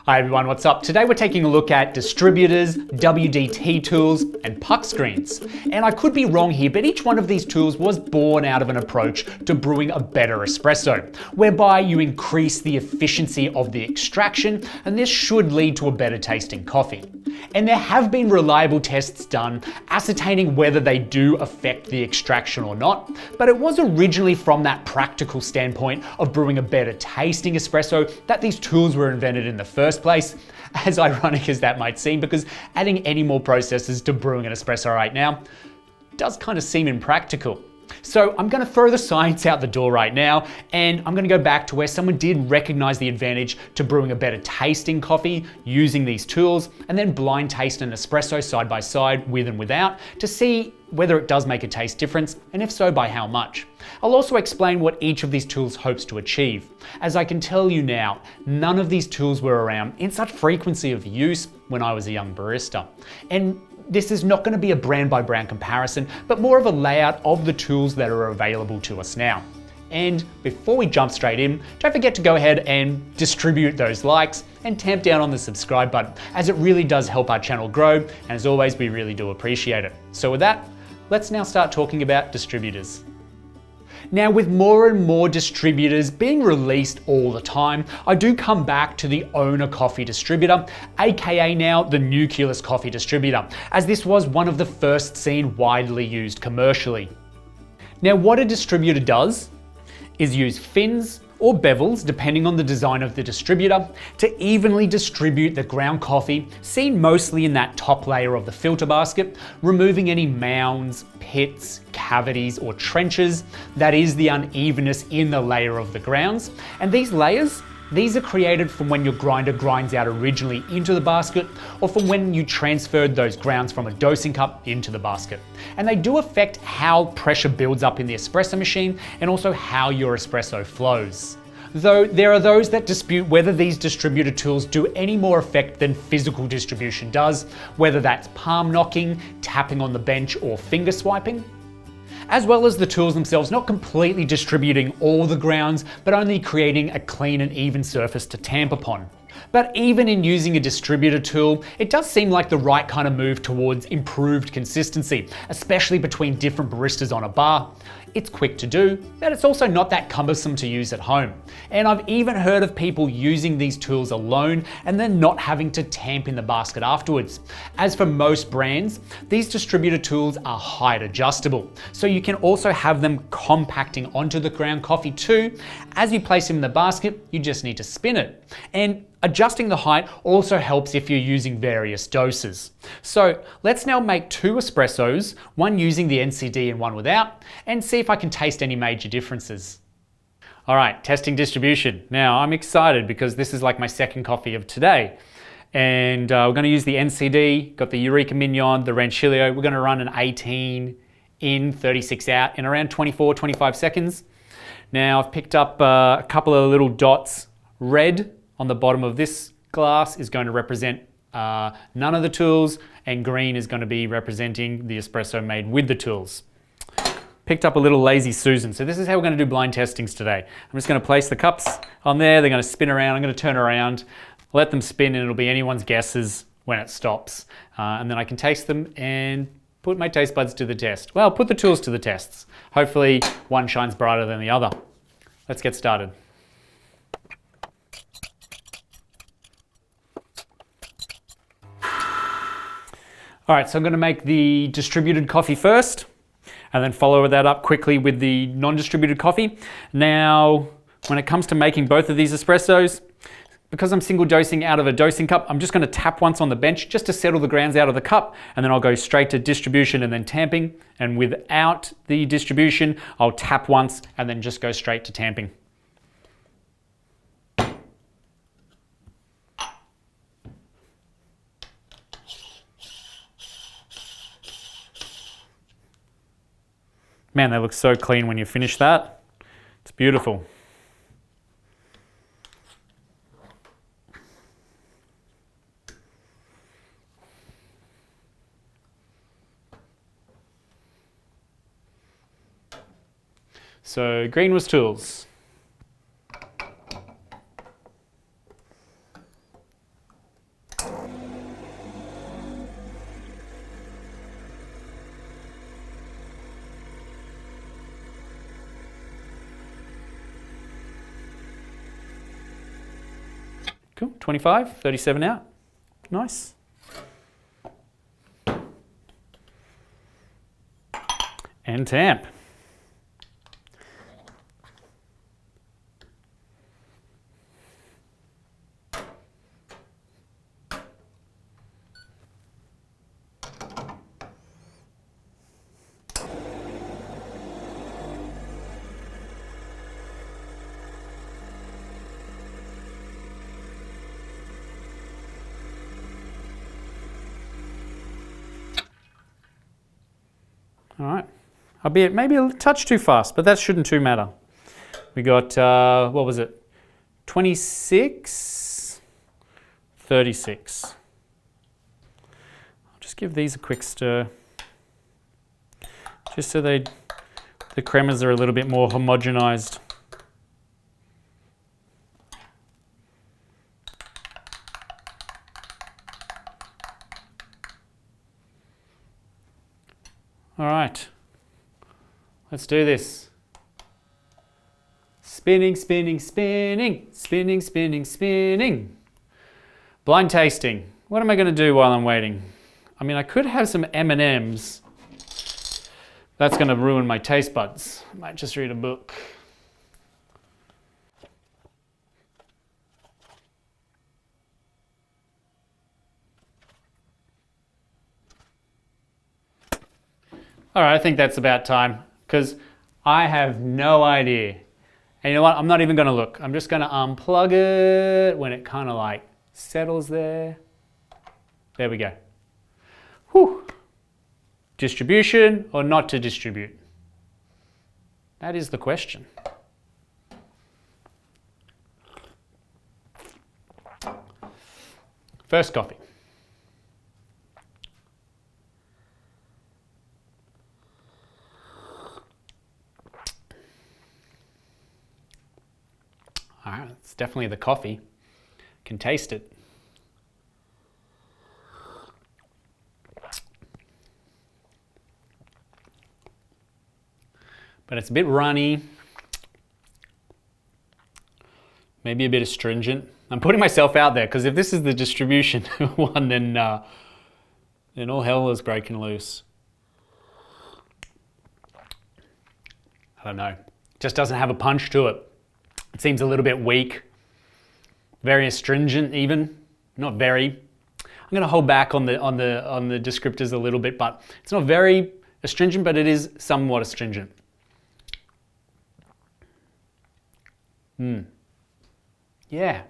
Hi everyone, what's up? Today we're taking a look at Distributors, WDT Tools and Puck screens. And I could be wrong here, but each one of these tools was born out of an approach to brewing a better espresso, whereby you increase the efficiency of the extraction, and this should lead to a better tasting coffee. And there have been reliable tests done ascertaining whether they do affect the extraction or not, but it was originally from that practical standpoint of brewing a better tasting espresso that these tools were invented in the first place, as ironic as that might seem, because adding any more processes to brewing an espresso right now does kind of seem impractical. So I'm going to throw the science out the door right now, and I'm going to go back to where someone did recognize the advantage to brewing a better tasting coffee using these tools, and then blind taste an espresso side by side with and without to see whether it does make a taste difference, and if so, by how much. I'll also explain what each of these tools hopes to achieve. As I can tell you now, none of these tools were around in such frequency of use when I was a young barista. And this is not going to be a brand by brand comparison, but more of a layout of the tools that are available to us now. And before we jump straight in, don't forget to go ahead and distribute those likes and tamp down on the subscribe button, as it really does help our channel grow, and as always, we really do appreciate it. So with that, let's now start talking about distributors. Now, with more and more distributors being released all the time, I do come back to the owner coffee distributor, aka now the nucleus coffee distributor, as this was one of the first seen widely used commercially. Now, what a distributor does is use fins or bevels, depending on the design of the distributor, to evenly distribute the ground coffee, seen mostly in that top layer of the filter basket, removing any mounds, pits, cavities, or trenches, that is the unevenness in the layer of the grounds. And these layers, these are created from when your grinder grinds out originally into the basket, or from when you transferred those grounds from a dosing cup into the basket. And they do affect how pressure builds up in the espresso machine, and also how your espresso flows. Though there are those that dispute whether these distributor tools do any more effect than physical distribution does, whether that's palm knocking, tapping on the bench, or finger swiping. As well as the tools themselves not completely distributing all the grounds, but only creating a clean and even surface to tamp upon. But even in using a distributor tool, it does seem like the right kind of move towards improved consistency, especially between different baristas on a bar. It's quick to do, but it's also not that cumbersome to use at home. And I've even heard of people using these tools alone and then not having to tamp in the basket afterwards. As for most brands, these distributor tools are height adjustable, so you can also have them compacting onto the ground coffee too. As you place them in the basket, you just need to spin it. And adjusting the height also helps if you're using various doses. So let's now make 2 espressos, one using the NCD and one without, and see if I can taste any major differences. All right, testing distribution. Now I'm excited because this is like my second coffee of today. And we're gonna use the NCD, got the Eureka Mignon, the Rancilio. We're gonna run an 18 in, 36 out in around 24, 25 seconds. Now I've picked up a couple of little dots. Red on the bottom of this glass is going to represent none of the tools, and green is going to be representing the espresso made with the tools. Picked up a little Lazy Susan. So this is how we're going to do blind testings today. I'm just going to place the cups on there. They're going to spin around. I'm going to turn around, let them spin, and it'll be anyone's guesses when it stops. And then I can taste them and put my taste buds to the test. Well, put the tools to the tests. Hopefully one shines brighter than the other. Let's get started. All right, so I'm going to make the distributed coffee first, and then follow that up quickly with the non-distributed coffee. Now, when it comes to making both of these espressos, because I'm single dosing out of a dosing cup, I'm just going to tap once on the bench just to settle the grounds out of the cup, and then I'll go straight to distribution and then tamping. And without the distribution, I'll tap once and then just go straight to tamping. Man, they look so clean when you finish that. It's beautiful. So green was tools. Cool, 25, 37 out. Nice. And tamp. All right, albeit maybe a touch too fast, but that shouldn't too matter. We got, what was it? 26, 36. I'll just give these a quick stir, just so the cremas are a little bit more homogenized. All right, let's do this. Spinning, spinning, spinning, spinning, spinning, spinning. Blind tasting. What am I going to do while I'm waiting? I mean, I could have some M&Ms. That's going to ruin my taste buds. I might just read a book. All right, I think that's about time because I have no idea. And you know what? I'm not even going to look. I'm just going to unplug it when it kind of like settles there. There we go. Whew. Distribution or not to distribute? That is the question. First coffee. All right, it's definitely the coffee. Can taste it. But it's a bit runny. Maybe a bit astringent. I'm putting myself out there because if this is the distribution one, then all hell is breaking loose. I don't know. Just doesn't have a punch to it. It seems a little bit weak, very astringent even, not very. I'm going to hold back on the descriptors a little bit, but it's not very astringent, but it is somewhat astringent. Yeah.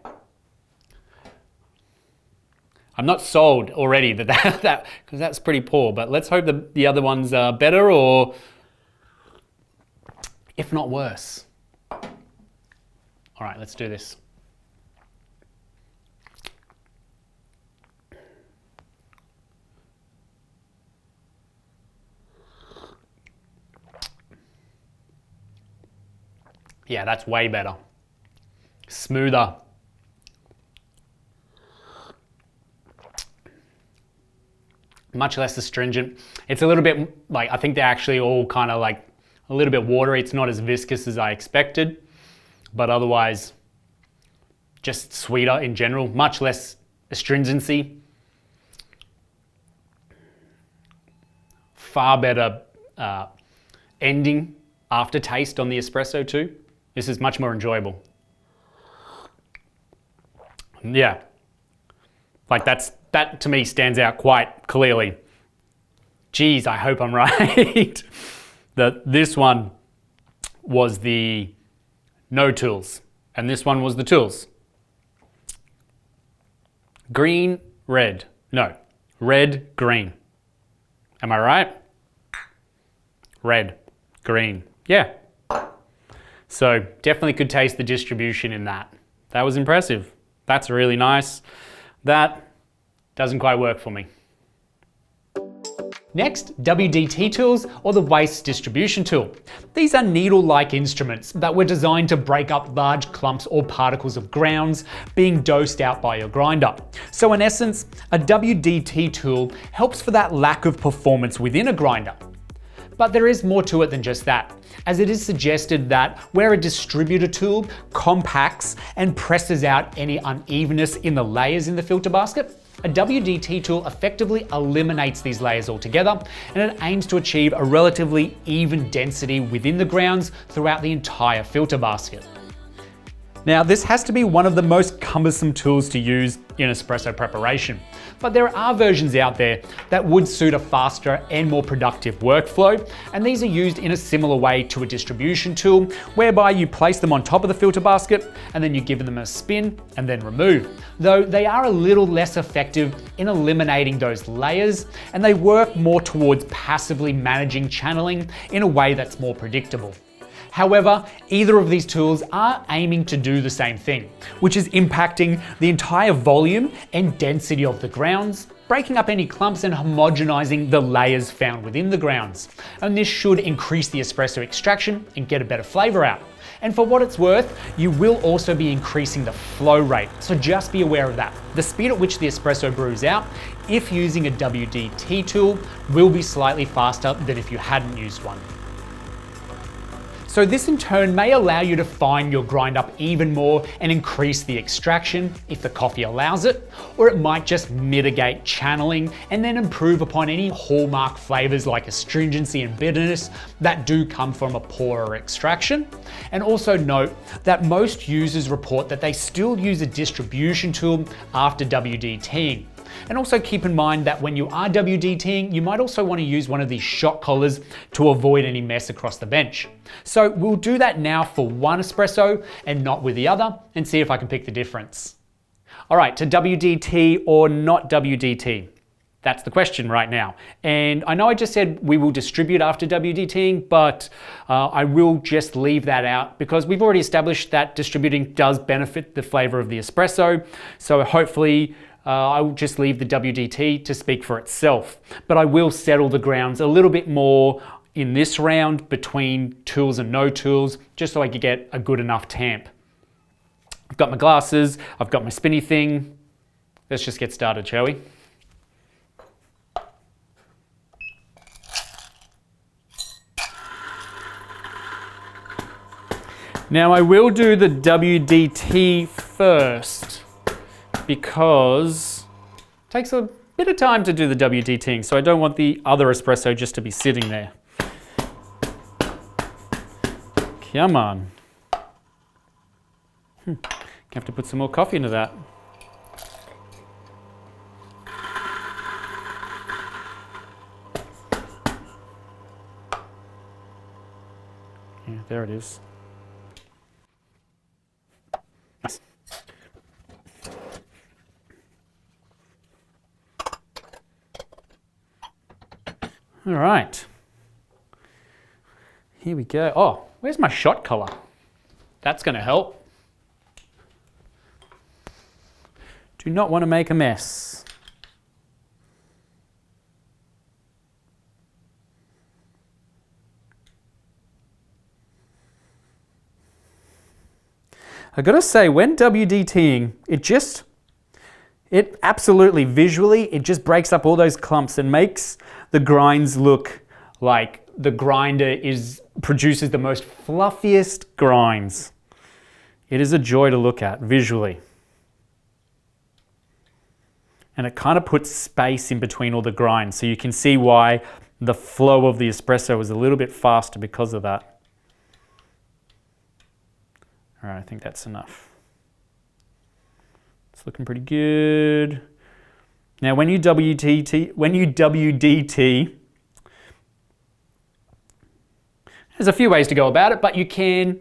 I'm not sold already that because that's pretty poor, but let's hope the other ones are better or if not worse. All right, let's do this. Yeah, that's way better. Smoother. Much less astringent. It's a little bit like, I think they're actually all kind of like a little bit watery. It's not as viscous as I expected. But otherwise, just sweeter in general, much less astringency. Far better ending aftertaste on the espresso too. This is much more enjoyable. Yeah, like that to me stands out quite clearly. Geez, I hope I'm right. This one was the no tools, and this one was the tools. Green, red. No, red, green. Am I right? Red, green. Yeah. So definitely could taste the distribution in that. That was impressive. That's really nice. That doesn't quite work for me. Next, WDT Tools or the Waste Distribution Tool. These are needle-like instruments that were designed to break up large clumps or particles of grounds being dosed out by your grinder. So in essence, a WDT tool helps for that lack of performance within a grinder. But there is more to it than just that, as it is suggested that where a distributor tool compacts and presses out any unevenness in the layers in the filter basket, a WDT tool effectively eliminates these layers altogether, and it aims to achieve a relatively even density within the grounds throughout the entire filter basket. Now, this has to be one of the most cumbersome tools to use in espresso preparation, but there are versions out there that would suit a faster and more productive workflow, and these are used in a similar way to a distribution tool, whereby you place them on top of the filter basket and then you give them a spin and then remove. Though they are a little less effective in eliminating those layers, and they work more towards passively managing channeling in a way that's more predictable. However, either of these tools are aiming to do the same thing, which is impacting the entire volume and density of the grounds, breaking up any clumps and homogenizing the layers found within the grounds. And this should increase the espresso extraction and get a better flavor out. And for what it's worth, you will also be increasing the flow rate, so just be aware of that. The speed at which the espresso brews out, if using a WDT tool, will be slightly faster than if you hadn't used one. So this in turn may allow you to fine your grind up even more and increase the extraction if the coffee allows it, or it might just mitigate channeling and then improve upon any hallmark flavors like astringency and bitterness that do come from a poorer extraction. And also note that most users report that they still use a distribution tool after WDTing. And also keep in mind that when you are WDTing, you might also want to use one of these shot collars to avoid any mess across the bench. So we'll do that now for one espresso and not with the other, and see if I can pick the difference. All right, to WDT or not WDT? That's the question right now. And I know I just said we will distribute after WDTing, but I will just leave that out because we've already established that distributing does benefit the flavor of the espresso. So hopefully, I will just leave the WDT to speak for itself, but I will settle the grounds a little bit more in this round between tools and no tools, just so I could get a good enough tamp. I've got my glasses, I've got my spinny thing. Let's just get started, shall we? Now I will do the WDT first, because it takes a bit of time to do the WDTing, so I don't want the other espresso just to be sitting there. Come on. Have to put some more coffee into that. Yeah, there it is. Nice. All right, here we go. Oh, where's my shot collar? That's going to help. Do not want to make a mess. I gotta say, when WDTing, it absolutely visually, it just breaks up all those clumps and makes the grinds look like the grinder produces the most fluffiest grinds. It is a joy to look at visually. And it kind of puts space in between all the grinds, so you can see why the flow of the espresso is a little bit faster because of that. All right, I think that's enough. It's looking pretty good. Now, when you WDT, there's a few ways to go about it, but you can,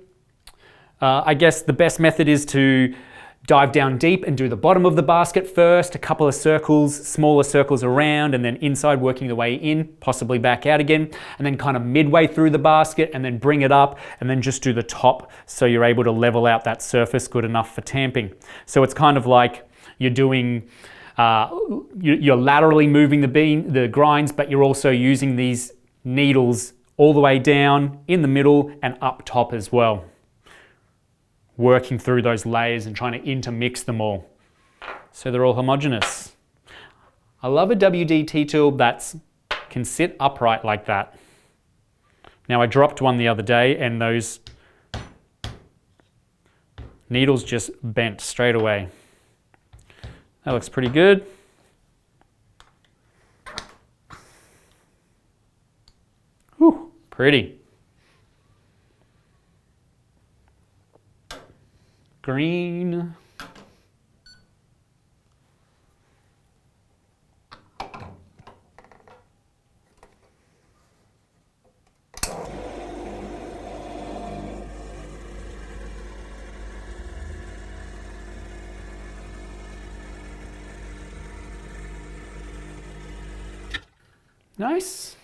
I guess the best method is to dive down deep and do the bottom of the basket first, a couple of circles, smaller circles around, and then inside working the way in, possibly back out again, and then kind of midway through the basket, and then bring it up, and then just do the top so you're able to level out that surface good enough for tamping. So it's kind of like you're doing, you're laterally moving the grinds, but you're also using these needles all the way down, in the middle, and up top as well. Working through those layers and trying to intermix them all so they're all homogeneous. I love a WDT tool that can sit upright like that. Now I dropped one the other day and those needles just bent straight away. That looks pretty good. Whew, pretty. Green. Nice.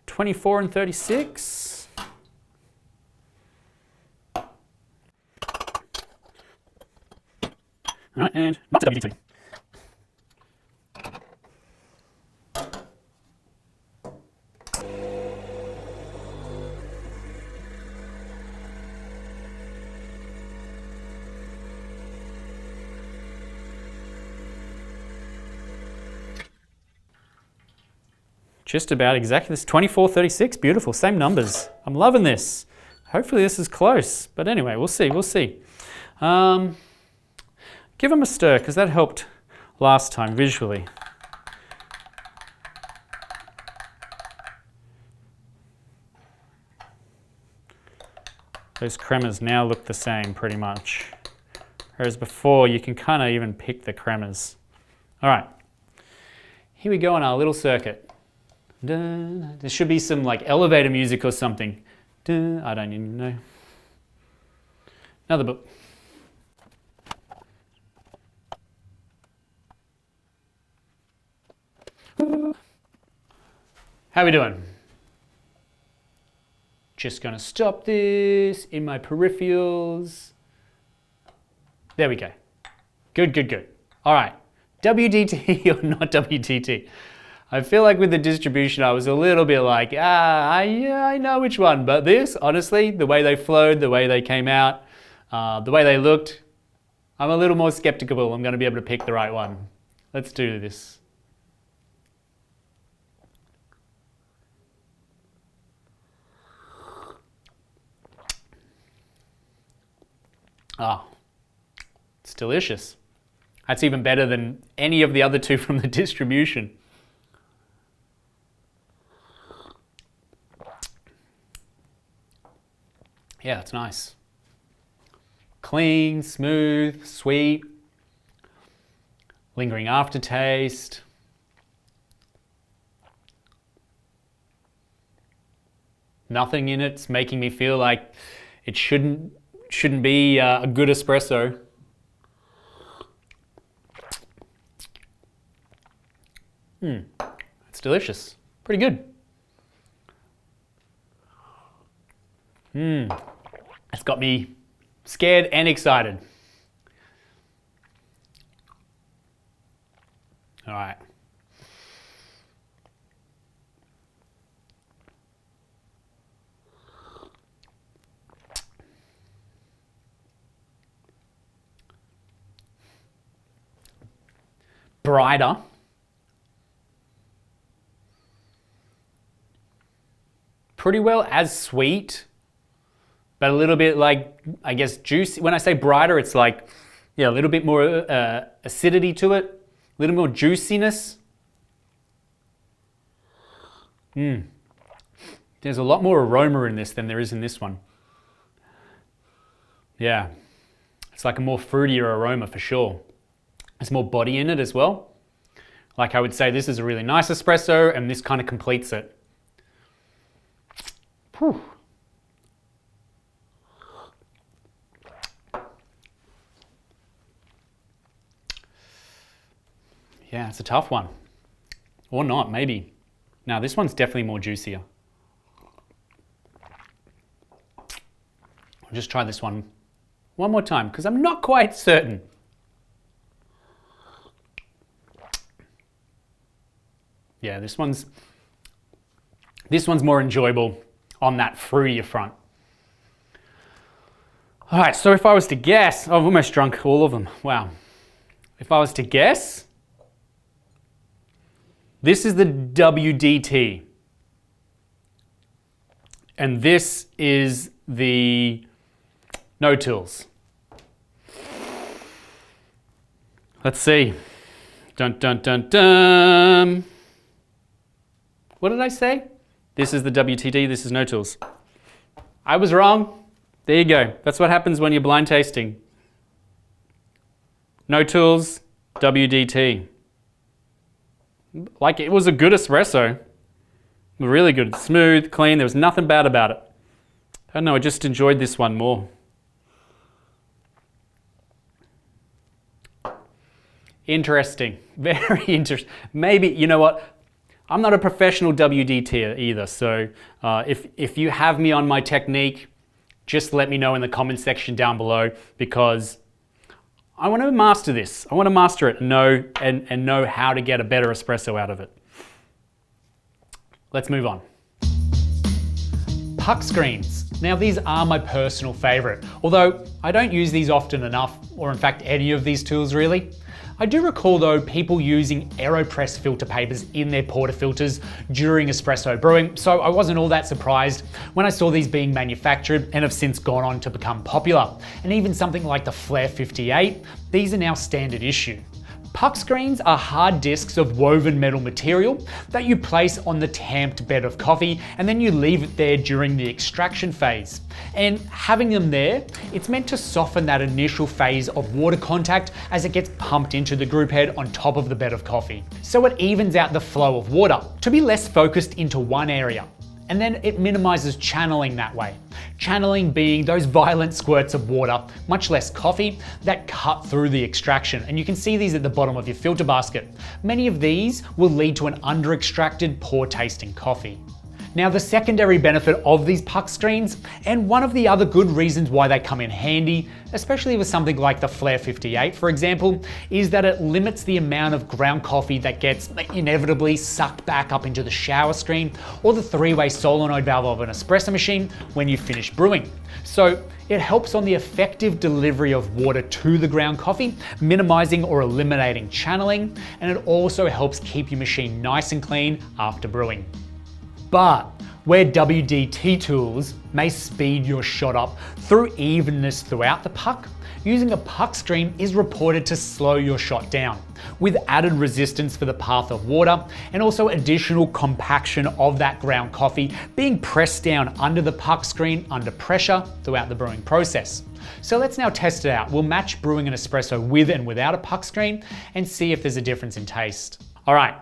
24 and 36. All right, and not to WDT. Just about exactly this, 24.36, beautiful, same numbers. I'm loving this. Hopefully this is close, but anyway, we'll see. Give them a stir, because that helped last time visually. Those cremas now look the same pretty much. Whereas before, you can kind of even pick the cremas. All right, here we go on our little circuit. There should be some like elevator music or something. I don't even know. Another book. How we doing? Just gonna stop this in my peripherals. There we go. Good. All right, WDT or not WDT? I feel like with the distribution, I was a little bit like, I know which one. But this, honestly, the way they flowed, the way they came out, the way they looked, I'm a little more skeptical I'm going to be able to pick the right one. Let's do this. It's delicious. That's even better than any of the other two from the distribution. Yeah, it's nice. Clean, smooth, sweet, lingering aftertaste. Nothing in it's making me feel like it shouldn't be a good espresso. It's delicious. Pretty good. It's got me scared and excited. All right. Brighter. Pretty well as sweet, but a little bit like, I guess, juicy. When I say brighter, it's like, yeah, a little bit more acidity to it, a little more juiciness. There's a lot more aroma in this than there is in this one. Yeah, it's like a more fruitier aroma for sure. There's more body in it as well. Like I would say, this is a really nice espresso and this kind of completes it. Whew. Yeah, it's a tough one. Or not, maybe. Now this one's definitely more juicier. I'll just try this one more time because I'm not quite certain. Yeah, this one's more enjoyable on that fruitier front. All right, so if I was to guess, I've almost drunk all of them. Wow. If I was to guess, this is the WDT. And this is the no tools. Let's see. Dun, dun, dun, dun. What did I say? This is the WTT, this is no tools. I was wrong. There you go. That's what happens when you're blind tasting. No tools, WDT. Like, it was a good espresso. Really good, smooth, clean, there was nothing bad about it. I don't know, I just enjoyed this one more. Interesting, very interesting. Maybe, you know what? I'm not a professional WDT either, so if you have me on my technique, just let me know in the comment section down below, because I want to master this. I want to master it and know how to get a better espresso out of it. Let's move on. Puck screens. Now these are my personal favorite, although I don't use these often enough, or in fact any of these tools really. I do recall though people using AeroPress filter papers in their portafilters during espresso brewing, so I wasn't all that surprised when I saw these being manufactured and have since gone on to become popular. And even something like the Flare 58, these are now standard issue. Puck screens are hard discs of woven metal material that you place on the tamped bed of coffee, and then you leave it there during the extraction phase. And having them there, it's meant to soften that initial phase of water contact as it gets pumped into the group head on top of the bed of coffee. So it evens out the flow of water to be less focused into one area. And then it minimizes channeling that way. Channeling being those violent squirts of water, much less coffee, that cut through the extraction. And you can see these at the bottom of your filter basket. Many of these will lead to an under-extracted, poor tasting coffee. Now the secondary benefit of these puck screens, and one of the other good reasons why they come in handy, especially with something like the Flare 58 for example, is that it limits the amount of ground coffee that gets inevitably sucked back up into the shower screen or the three-way solenoid valve of an espresso machine when you finish brewing. So it helps on the effective delivery of water to the ground coffee, minimizing or eliminating channeling, and it also helps keep your machine nice and clean after brewing. But where WDT tools may speed your shot up through evenness throughout the puck, using a puck screen is reported to slow your shot down, with added resistance for the path of water and also additional compaction of that ground coffee being pressed down under the puck screen under pressure throughout the brewing process. So let's now test it out. We'll match brewing an espresso with and without a puck screen and see if there's a difference in taste. All right,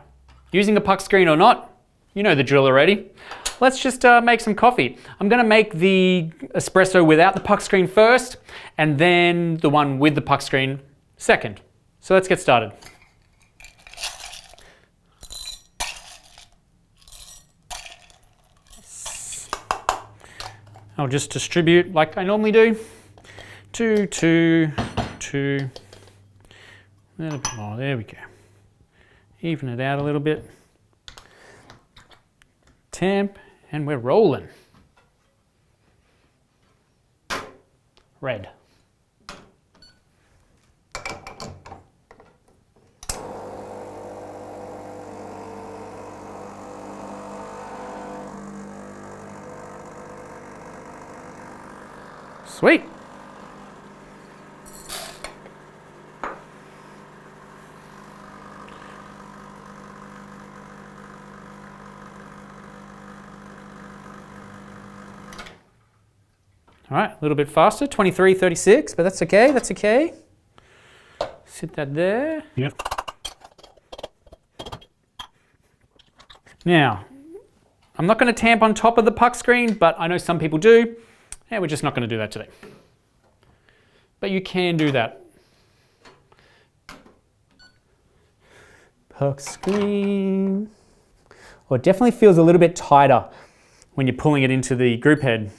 using a puck screen or not, you know the drill already. Let's just make some coffee. I'm gonna make the espresso without the puck screen first, and then the one with the puck screen second. So let's get started. I'll just distribute like I normally do. 2, 2, 2. Oh, there we go. Even it out a little bit. Tamp, and we're rolling. Red. Sweet. All right, a little bit faster, 23:36, but that's okay, that's okay. Sit that there. Yep. Now, I'm not going to tamp on top of the puck screen, but I know some people do. Yeah, we're just not going to do that today. But you can do that. Puck screen. Well, it definitely feels a little bit tighter when you're pulling it into the group head.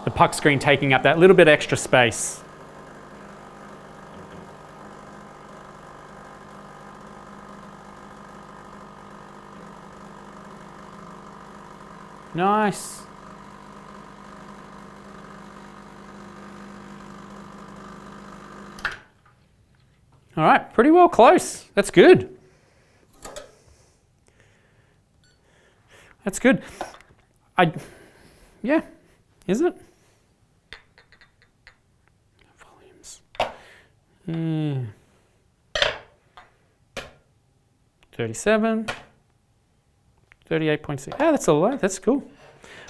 The puck screen taking up that little bit extra space. Nice. All right, pretty well close. That's good. That's good. Yeah, is it? Volumes. 37, 38.6. Yeah, that's all right. That's cool.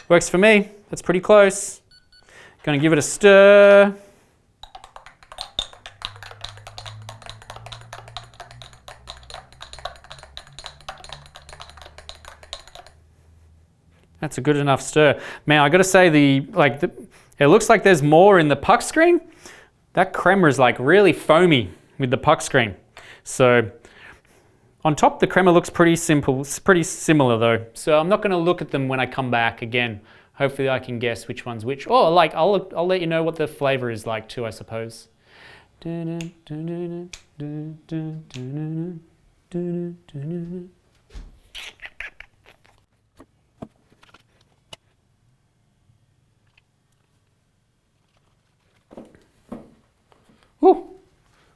Works for me. That's pretty close. Gonna give it a stir. That's a good enough stir. Man, I gotta say it looks like there's more in the puck screen. That crema is like really foamy with the puck screen. So on top, the crema looks pretty simple. It's pretty similar though. So I'm not gonna look at them when I come back again. Hopefully I can guess which one's which. Oh, like I'll let you know what the flavor is like too, I suppose. Whew,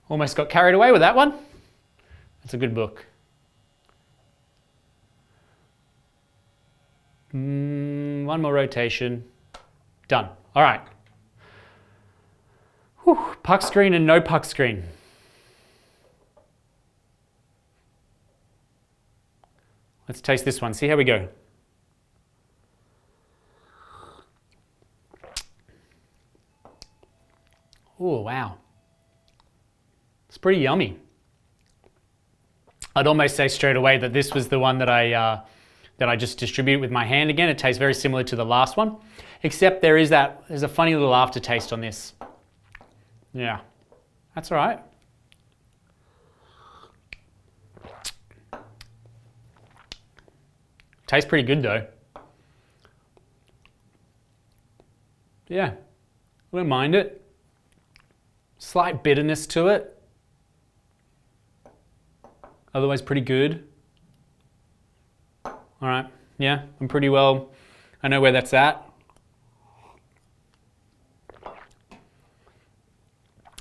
almost got carried away with that one. That's a good book. One more rotation. Done. All right. Whew, puck screen and no puck screen. Let's taste this one. See how we go. Oh, wow. It's pretty yummy. I'd almost say straight away that this was the one that I just distribute with my hand again. It tastes very similar to the last one, except there's a funny little aftertaste on this. Yeah, that's all right. Tastes pretty good though. Yeah, I wouldn't mind it. Slight bitterness to it. Otherwise pretty good. All right, yeah, I know where that's at.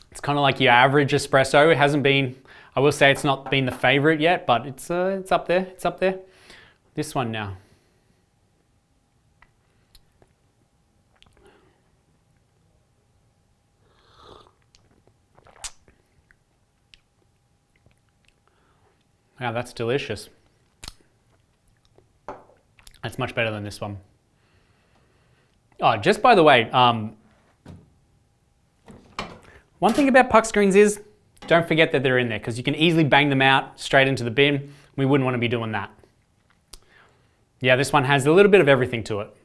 It's kind of like your average espresso. It hasn't been, I will say it's not been the favorite yet, but it's up there, it's up there. This one now. Wow, that's delicious. That's much better than this one. Oh, just by the way, one thing about puck screens is don't forget that they're in there because you can easily bang them out straight into the bin. We wouldn't want to be doing that. Yeah, this one has a little bit of everything to it.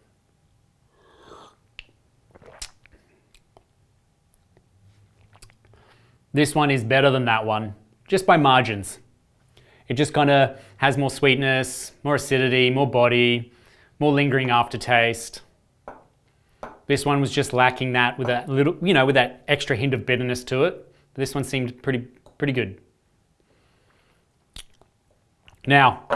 This one is better than that one, just by margins. It just kind of has more sweetness, more acidity, more body, more lingering aftertaste. This one was just lacking that with that little, with that extra hint of bitterness to it. This one seemed pretty good. Now,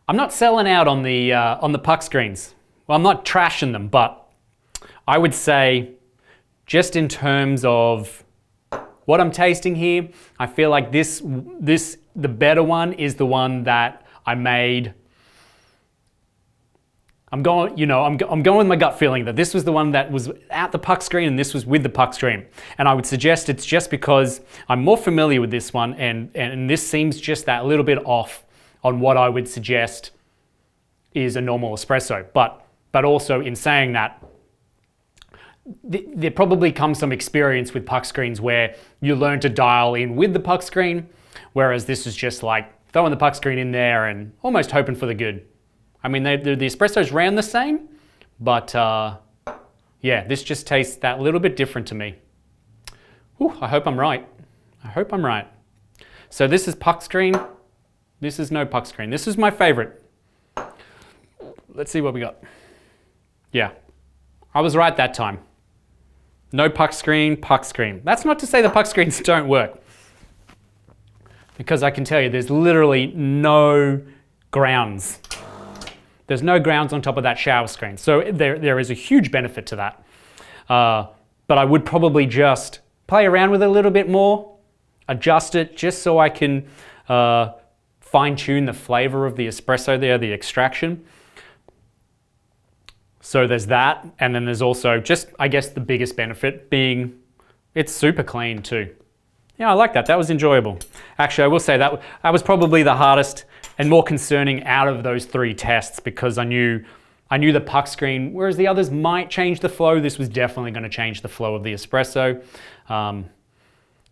I'm not selling out on the puck screens. Well, I'm not trashing them, but I would say just in terms of what I'm tasting here, I feel like the better one is the one that I made. I'm going with my gut feeling that this was the one that was at the puck screen and this was with the puck screen. And I would suggest it's just because I'm more familiar with this one and this seems just that little bit off on what I would suggest is a normal espresso. But also in saying that, there probably comes some experience with puck screens where you learn to dial in with the puck screen, whereas this is just like throwing the puck screen in there and almost hoping for the good. I mean, the espressos ran the same, but yeah, this just tastes that little bit different to me. Whew, I hope I'm right. I hope I'm right. So this is puck screen. This is no puck screen. This is my favorite. Let's see what we got. Yeah, I was right that time. No puck screen, puck screen. That's not to say the puck screens don't work. Because I can tell you there's literally no grounds. There's no grounds on top of that shower screen. So there is a huge benefit to that. But I would probably just play around with it a little bit more, adjust it just so I can fine-tune the flavor of the espresso there, the extraction. So there's that, and then there's also just, I guess, the biggest benefit being it's super clean too. Yeah, I like that. That was enjoyable. Actually, I will say that was probably the hardest and more concerning out of those 3 tests, because I knew the puck screen, whereas the others might change the flow. This was definitely going to change the flow of the espresso.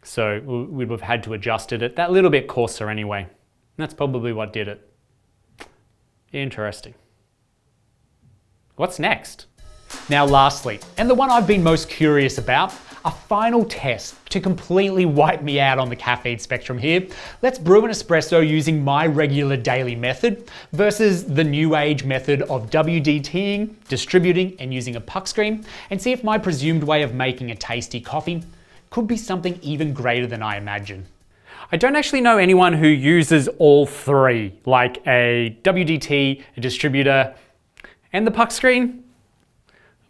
So we would have had to adjust it that little bit coarser anyway. And that's probably what did it. Interesting. What's next? Now lastly, and the one I've been most curious about, a final test to completely wipe me out on the caffeine spectrum here. Let's brew an espresso using my regular daily method versus the new age method of WDTing, distributing, and using a puck screen, and see if my presumed way of making a tasty coffee could be something even greater than I imagine. I don't actually know anyone who uses all 3, like a WDT, a distributor, and the puck screen.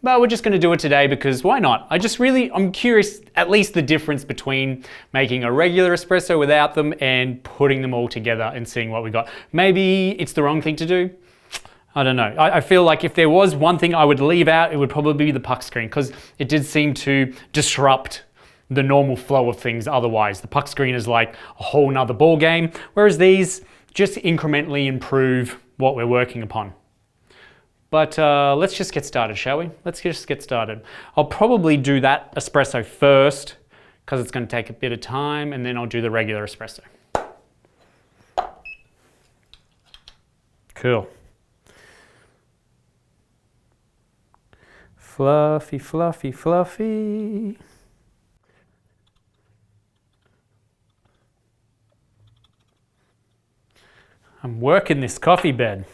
But we're just going to do it today because why not? I'm curious at least the difference between making a regular espresso without them and putting them all together and seeing what we got. Maybe it's the wrong thing to do. I don't know. I feel like if there was one thing I would leave out, it would probably be the puck screen, because it did seem to disrupt the normal flow of things otherwise. The puck screen is like a whole nother ball game, whereas these just incrementally improve what we're working upon. But let's just get started, shall we? Let's just get started. I'll probably do that espresso first because it's going to take a bit of time, and then I'll do the regular espresso. Cool. Fluffy, fluffy, fluffy. I'm working this coffee bed.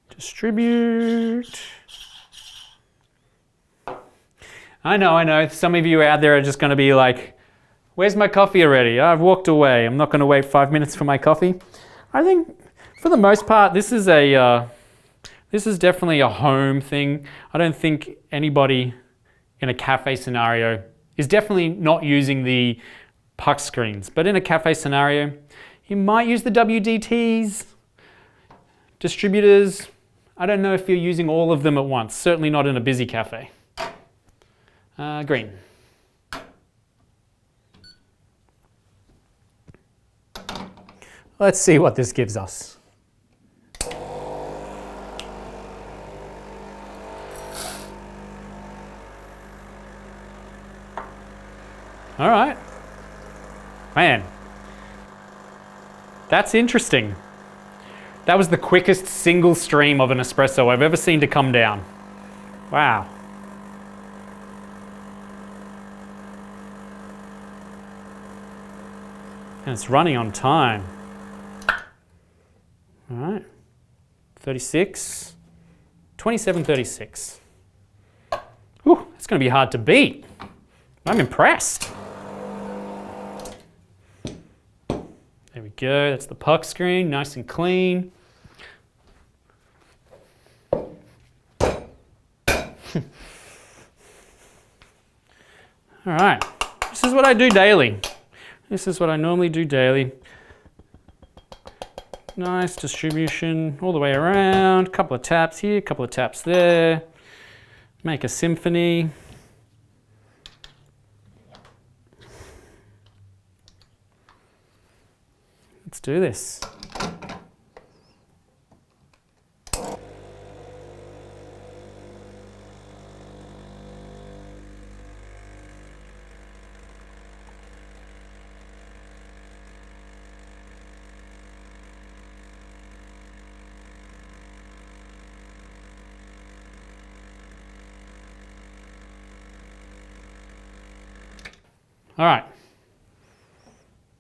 Distribute. I know. Some of you out there are just going to be like, where's my coffee already? I've walked away. I'm not going to wait 5 minutes for my coffee. I think for the most part, this is definitely a home thing. I don't think anybody in a cafe scenario is definitely not using the puck screens. But in a cafe scenario, you might use the WDTs, distributors. I don't know if you're using all of them at once. Certainly not in a busy cafe. Green. Let's see what this gives us. All right. Man, that's interesting. That was the quickest single stream of an espresso I've ever seen to come down. Wow. And it's running on time. All right. 36. 27:36. Ooh, it's going to be hard to beat. I'm impressed. There we go. That's the puck screen, nice and clean. All right, this is what I do daily. This is what I normally do daily. Nice distribution all the way around. Couple of taps here, couple of taps there. Make a symphony. Let's do this. All right.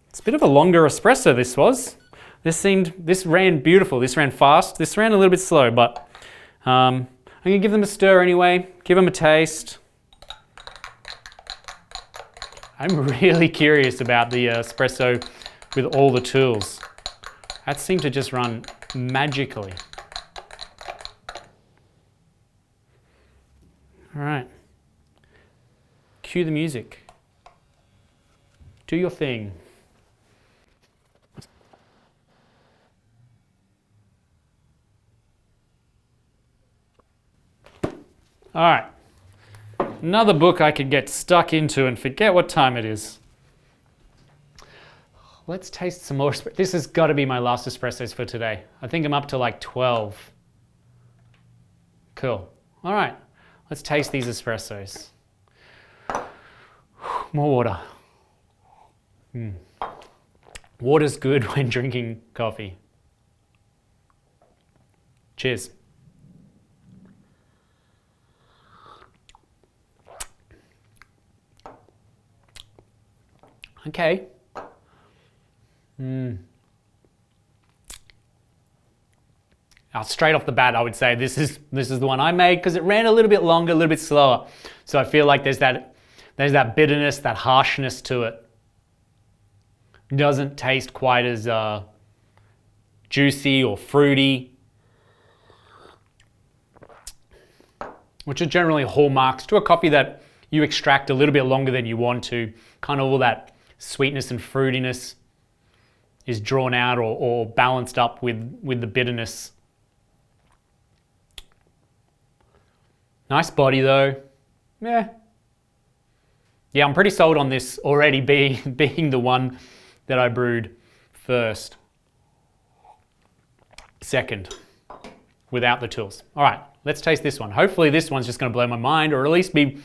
It's a bit of a longer espresso this was. This ran beautiful, this ran fast, this ran a little bit slow, but I'm gonna give them a stir anyway, give them a taste. I'm really curious about the espresso with all the tools. That seemed to just run magically. All right. Cue the music. Do your thing. All right. Another book I could get stuck into and forget what time it is. Let's taste some more. This has got to be my last espressos for today. I think I'm up to like 12. Cool. All right. Let's taste these espressos. More water. Water's good when drinking coffee. Cheers. Okay. Straight off the bat, I would say this is the one I made because it ran a little bit longer, a little bit slower. So I feel like there's that bitterness, that harshness to it. Doesn't taste quite as juicy or fruity, which are generally hallmarks to a coffee that you extract a little bit longer than you want to. Kind of all that sweetness and fruitiness is drawn out or balanced up with the bitterness. Nice body though. Yeah, I'm pretty sold on this already being the one that I brewed first. Second, without the tools. All right, let's taste this one. Hopefully this one's just going to blow my mind, or at least be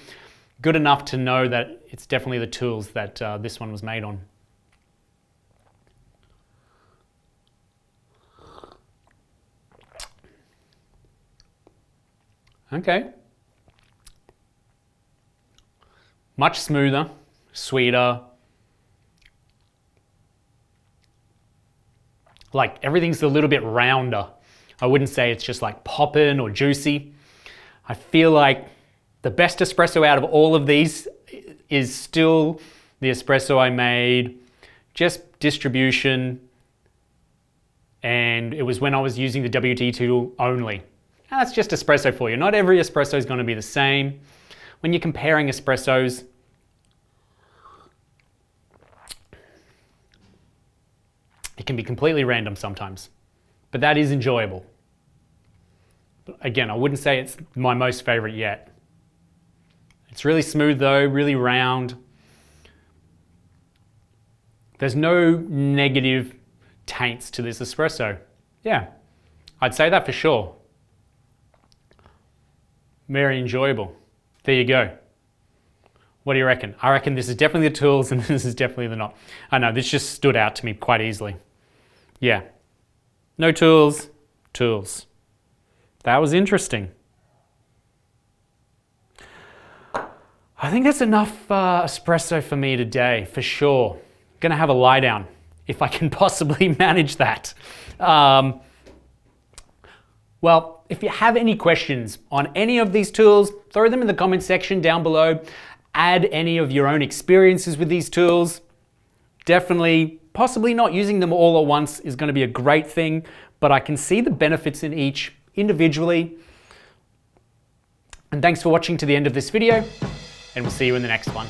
good enough to know that it's definitely the tools that this one was made on. Okay. Much smoother, sweeter. Like everything's a little bit rounder. I wouldn't say it's just like poppin' or juicy. I feel like the best espresso out of all of these is still the espresso I made, just distribution, and it was when I was using the WDT tool only. And that's just espresso for you. Not every espresso is going to be the same. When you're comparing espressos, it can be completely random sometimes, but that is enjoyable. But again, I wouldn't say it's my most favorite yet. It's really smooth though, really round. There's no negative taints to this espresso. Yeah, I'd say that for sure. Very enjoyable. There you go. What do you reckon? I reckon this is definitely the tools and this is definitely the not. I know, this just stood out to me quite easily. Yeah. No tools, tools. That was interesting. I think that's enough espresso for me today, for sure. Gonna have a lie down, if I can possibly manage that. Well, if you have any questions on any of these tools, throw them in the comment section down below. Add any of your own experiences with these tools. Definitely, possibly not using them all at once is going to be a great thing, but I can see the benefits in each individually. And thanks for watching to the end of this video, and we'll see you in the next one.